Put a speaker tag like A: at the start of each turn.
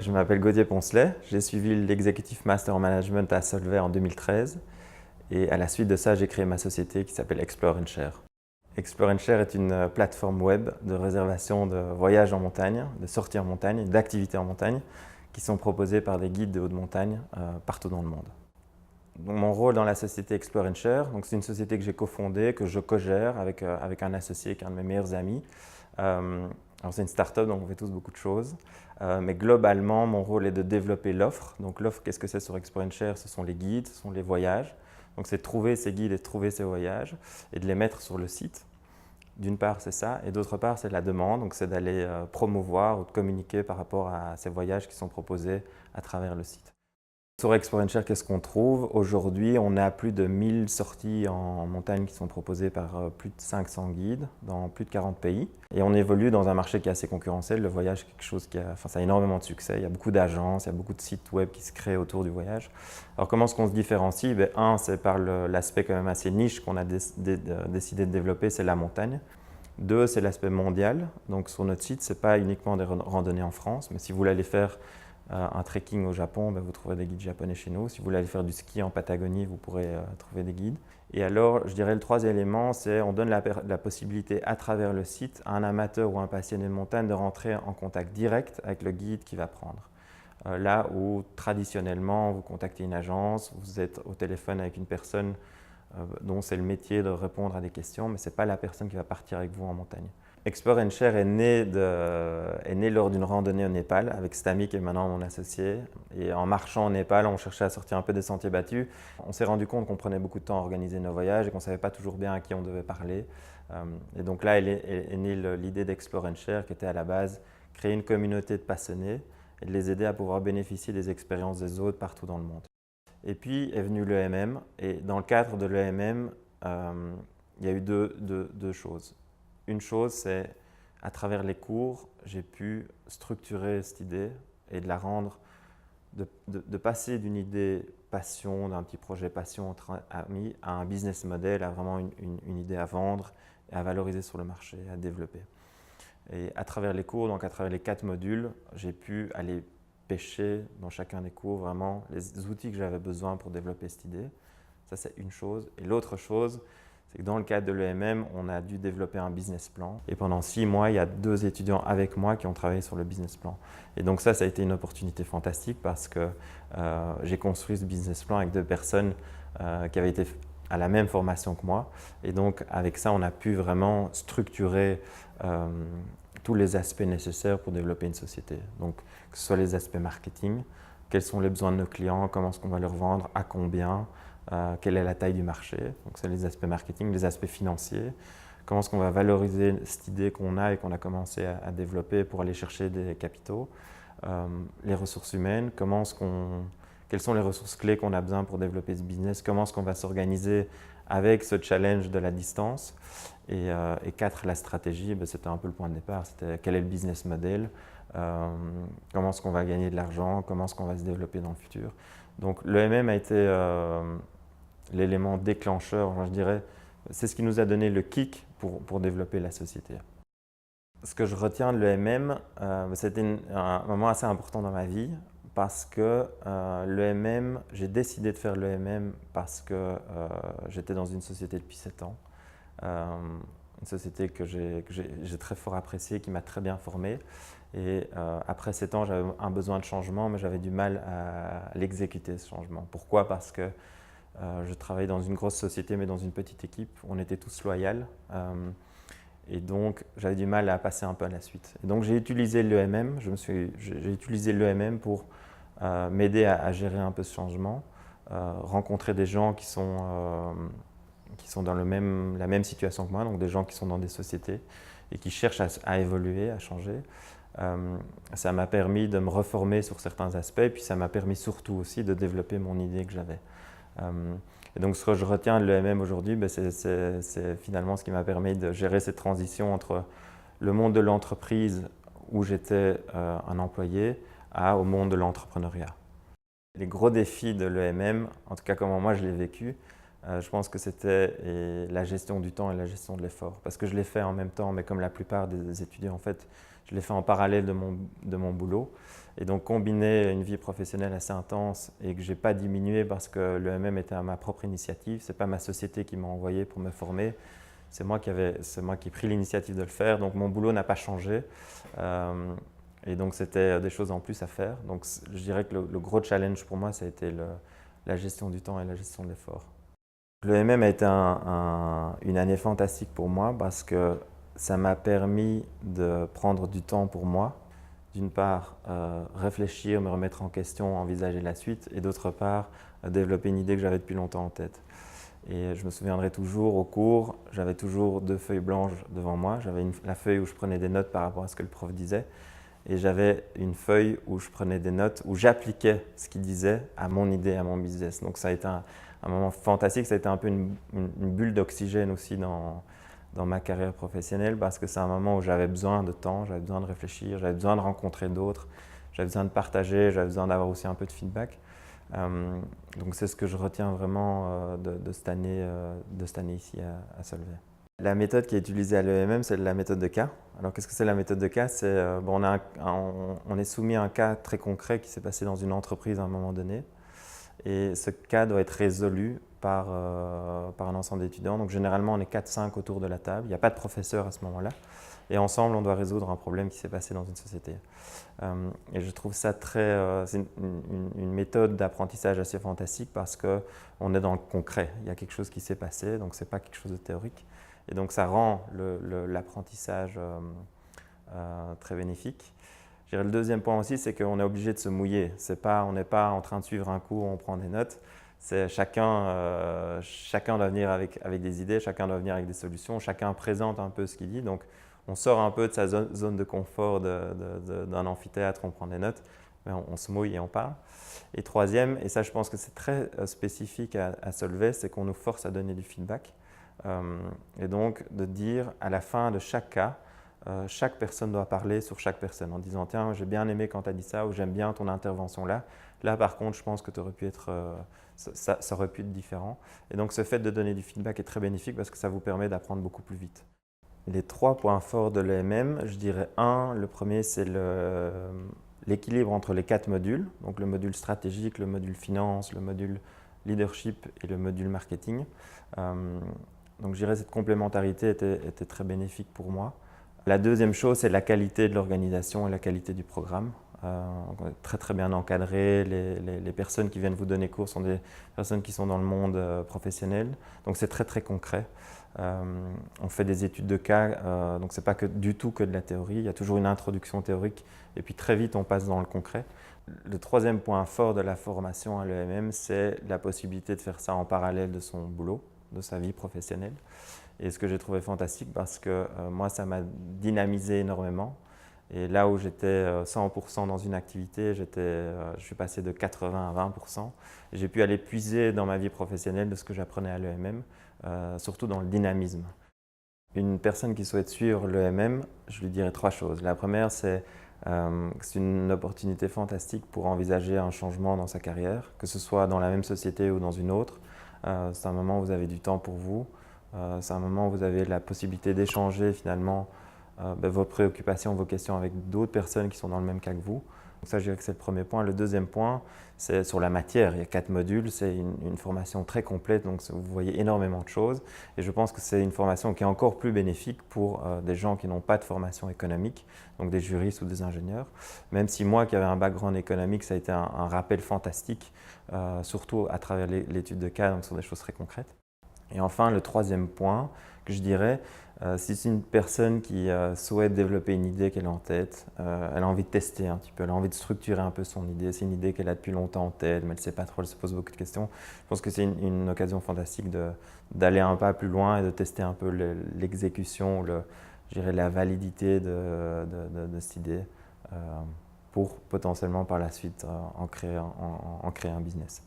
A: Je m'appelle Gauthier Poncelet, j'ai suivi l'Executive Master en Management à Solvay en 2013 et à la suite de ça, j'ai créé ma société qui s'appelle Explore & Share. Explore & Share est une plateforme web de réservation de voyages en montagne, de sorties en montagne, d'activités en montagne qui sont proposées par des guides de haute montagne partout dans le monde. Donc, mon rôle dans la société Explore & Share, c'est une société que j'ai cofondée, que je co-gère avec un associé qui est un de mes meilleurs amis. Alors c'est une start-up, donc on fait tous beaucoup de choses. Mais globalement, mon rôle est de développer l'offre. Donc l'offre, qu'est-ce que c'est sur Explore & Share? Ce sont les guides, ce sont les voyages. Donc c'est de trouver ces guides et de trouver ces voyages et de les mettre sur le site. D'une part, c'est ça. Et d'autre part, c'est la demande. Donc c'est d'aller promouvoir ou de communiquer par rapport à ces voyages qui sont proposés à travers le site. Sur Explore & Share, qu'est-ce qu'on trouve? Aujourd'hui, on a plus de 1000 sorties en montagne qui sont proposées par plus de 500 guides dans plus de 40 pays. Et on évolue dans un marché qui est assez concurrentiel. Le voyage, c'est quelque chose ça a énormément de succès. Il y a beaucoup d'agences, il y a beaucoup de sites web qui se créent autour du voyage. Alors comment est-ce qu'on se différencie? Un, c'est par l'aspect quand même assez niche qu'on a décidé de développer, c'est la montagne. Deux, c'est l'aspect mondial. Donc sur notre site, ce n'est pas uniquement des randonnées en France, mais si vous voulez aller faire un trekking au Japon, vous trouverez des guides japonais chez nous. Si vous voulez aller faire du ski en Patagonie, vous pourrez trouver des guides. Et alors, je dirais le troisième élément, c'est on donne la possibilité à travers le site à un amateur ou un passionné de montagne de rentrer en contact direct avec le guide qu'il va prendre. Là où traditionnellement, vous contactez une agence, vous êtes au téléphone avec une personne dont c'est le métier de répondre à des questions, mais ce n'est pas la personne qui va partir avec vous en montagne. Explore & Share est né lors d'une randonnée au Népal avec Stamy qui est maintenant mon associé. Et en marchant au Népal, on cherchait à sortir un peu des sentiers battus. On s'est rendu compte qu'on prenait beaucoup de temps à organiser nos voyages et qu'on ne savait pas toujours bien à qui on devait parler. Et donc là est née l'idée d'Explore & Share qui était à la base créer une communauté de passionnés et de les aider à pouvoir bénéficier des expériences des autres partout dans le monde. Et puis est venu l'EMM et dans le cadre de l'EMM, il y a eu deux choses. Une chose, c'est à travers les cours, j'ai pu structurer cette idée et de la rendre, de passer d'une idée passion, d'un petit projet passion entre amis, à un business model, à vraiment une idée à vendre, et à valoriser sur le marché, à développer. Et à travers les cours, donc à travers les 4 modules, j'ai pu aller pêcher dans chacun des cours vraiment les outils que j'avais besoin pour développer cette idée. Ça, c'est une chose. Et l'autre chose, c'est que dans le cadre de l'EMM, on a dû développer un business plan. Et pendant 6 mois, il y a 2 étudiants avec moi qui ont travaillé sur le business plan. Et donc ça a été une opportunité fantastique parce que j'ai construit ce business plan avec 2 personnes qui avaient été à la même formation que moi. Et donc avec ça, on a pu vraiment structurer tous les aspects nécessaires pour développer une société. Donc que ce soit les aspects marketing, quels sont les besoins de nos clients, comment est-ce qu'on va leur vendre, à combien, quelle est la taille du marché, donc c'est les aspects marketing, les aspects financiers, comment est-ce qu'on va valoriser cette idée qu'on a et qu'on a commencé à développer pour aller chercher des capitaux, les ressources humaines, quelles sont les ressources clés qu'on a besoin pour développer ce business, comment est-ce qu'on va s'organiser avec ce challenge de la distance, et 4, la stratégie, c'était un peu le point de départ, c'était quel est le business model, comment est-ce qu'on va gagner de l'argent, comment est-ce qu'on va se développer dans le futur. Donc l'EMM a été l'élément déclencheur, je dirais, c'est ce qui nous a donné le kick pour développer la société. Ce que je retiens de l'EMM, c'était un moment assez important dans ma vie parce que l'EMM, j'ai décidé de faire l'EMM parce que j'étais dans une société depuis 7 ans. Une société que j'ai très fort appréciée, qui m'a très bien formé. Et après 7 ans, j'avais un besoin de changement, mais j'avais du mal à l'exécuter, ce changement. Pourquoi? Parce que je travaillais dans une grosse société, mais dans une petite équipe. On était tous loyaux. Et donc, j'avais du mal à passer un peu à la suite. Et donc, j'ai utilisé l'EMM. J'ai utilisé l'EMM pour m'aider à gérer un peu ce changement, rencontrer des gens qui sont dans la même situation que moi, donc des gens qui sont dans des sociétés et qui cherchent à évoluer, à changer. Ça m'a permis de me reformer sur certains aspects, et puis ça m'a permis surtout aussi de développer mon idée que j'avais. Et donc ce que je retiens de l'EMM aujourd'hui, c'est finalement ce qui m'a permis de gérer cette transition entre le monde de l'entreprise où j'étais un employé au monde de l'entrepreneuriat. Les gros défis de l'EMM, en tout cas comment moi je l'ai vécu, Je pense que c'était la gestion du temps et la gestion de l'effort. Parce que je l'ai fait en même temps, mais comme la plupart des étudiants, en fait, je l'ai fait en parallèle de mon boulot. Et donc combiner une vie professionnelle assez intense et que je n'ai pas diminué parce que l'EMM était à ma propre initiative. Ce n'est pas ma société qui m'a envoyé pour me former. C'est moi qui ai pris l'initiative de le faire. Donc mon boulot n'a pas changé. Et donc c'était des choses en plus à faire. Donc je dirais que le gros challenge pour moi, ça a été la gestion du temps et la gestion de l'effort. L'EMM a été une année fantastique pour moi parce que ça m'a permis de prendre du temps pour moi. D'une part, réfléchir, me remettre en question, envisager la suite, et d'autre part, développer une idée que j'avais depuis longtemps en tête. Et je me souviendrai toujours, au cours, j'avais toujours 2 feuilles blanches devant moi. J'avais la feuille où je prenais des notes par rapport à ce que le prof disait, et j'avais une feuille où je prenais des notes, où j'appliquais ce qu'il disait à mon idée, à mon business. Donc ça a été un moment fantastique, ça a été un peu une bulle d'oxygène aussi dans ma carrière professionnelle, parce que c'est un moment où j'avais besoin de temps, j'avais besoin de réfléchir, j'avais besoin de rencontrer d'autres, j'avais besoin de partager, j'avais besoin d'avoir aussi un peu de feedback. Donc c'est ce que je retiens vraiment de cette année ici à Solvay. La méthode qui est utilisée à l'EMM, c'est la méthode de cas. Alors qu'est-ce que c'est la méthode de cas? On est soumis à un cas très concret qui s'est passé dans une entreprise à un moment donné. Et ce cas doit être résolu par un ensemble d'étudiants. Donc généralement, on est 4-5 autour de la table. Il n'y a pas de professeur à ce moment-là. Et ensemble, on doit résoudre un problème qui s'est passé dans une société. Et je trouve ça c'est une méthode d'apprentissage assez fantastique parce qu'on est dans le concret. Il y a quelque chose qui s'est passé, donc ce n'est pas quelque chose de théorique. Et donc ça rend l'apprentissage très bénéfique. Je dirais le deuxième point aussi, c'est qu'on est obligé de se mouiller. On n'est pas en train de suivre un cours, on prend des notes. Chacun doit venir avec des idées, chacun doit venir avec des solutions, chacun présente un peu ce qu'il dit. Donc on sort un peu de sa zone de confort d'un amphithéâtre, on prend des notes, mais on se mouille et on parle. Et troisième, et ça je pense que c'est très spécifique à Solvay, c'est qu'on nous force à donner du feedback. Et donc de dire à la fin de chaque cas, chaque personne doit parler sur chaque personne en disant « Tiens, j'ai bien aimé quand tu as dit ça » ou « J'aime bien ton intervention là. Là, par contre, je pense que ça aurait pu être différent. » Et donc, ce fait de donner du feedback est très bénéfique parce que ça vous permet d'apprendre beaucoup plus vite. Les 3 points forts de l'EMM, je dirais le premier, c'est l'équilibre entre les 4 modules. Donc, le module stratégique, le module finance, le module leadership et le module marketing. Donc, je dirais que cette complémentarité était très bénéfique pour moi. La deuxième chose, c'est la qualité de l'organisation et la qualité du programme. On est très très bien encadré, les personnes qui viennent vous donner cours sont des personnes qui sont dans le monde professionnel, donc c'est très très concret. On fait des études de cas, donc c'est pas du tout que de la théorie, il y a toujours une introduction théorique et puis très vite on passe dans le concret. Le troisième point fort de la formation à l'EMM, c'est la possibilité de faire ça en parallèle de son boulot, de sa vie professionnelle. Et ce que j'ai trouvé fantastique parce que moi, ça m'a dynamisé énormément. Et là où j'étais 100% dans une activité, je suis passé de 80 à 20%. J'ai pu aller puiser dans ma vie professionnelle de ce que j'apprenais à l'EMM, surtout dans le dynamisme. Une personne qui souhaite suivre l'EMM, je lui dirais 3 choses. La première, c'est une opportunité fantastique pour envisager un changement dans sa carrière, que ce soit dans la même société ou dans une autre. C'est un moment où vous avez du temps pour vous. C'est un moment où vous avez la possibilité d'échanger finalement vos préoccupations, vos questions avec d'autres personnes qui sont dans le même cas que vous. Donc ça, je dirais que c'est le premier point. Le deuxième point, c'est sur la matière. Il y a 4 modules, c'est une formation très complète, donc vous voyez énormément de choses. Et je pense que c'est une formation qui est encore plus bénéfique pour des gens qui n'ont pas de formation économique, donc des juristes ou des ingénieurs. Même si moi, qui avais un background économique, ça a été un rappel fantastique, surtout à travers l'étude de cas, donc sur des choses très concrètes. Et enfin, le troisième point que je dirais, si c'est une personne qui souhaite développer une idée qu'elle a en tête, elle a envie de tester un petit peu, elle a envie de structurer un peu son idée, c'est une idée qu'elle a depuis longtemps en tête, mais elle ne sait pas trop, elle se pose beaucoup de questions. Je pense que c'est une occasion fantastique d'aller un pas plus loin et de tester un peu l'exécution, je dirais la validité de cette idée pour potentiellement par la suite en créer un business.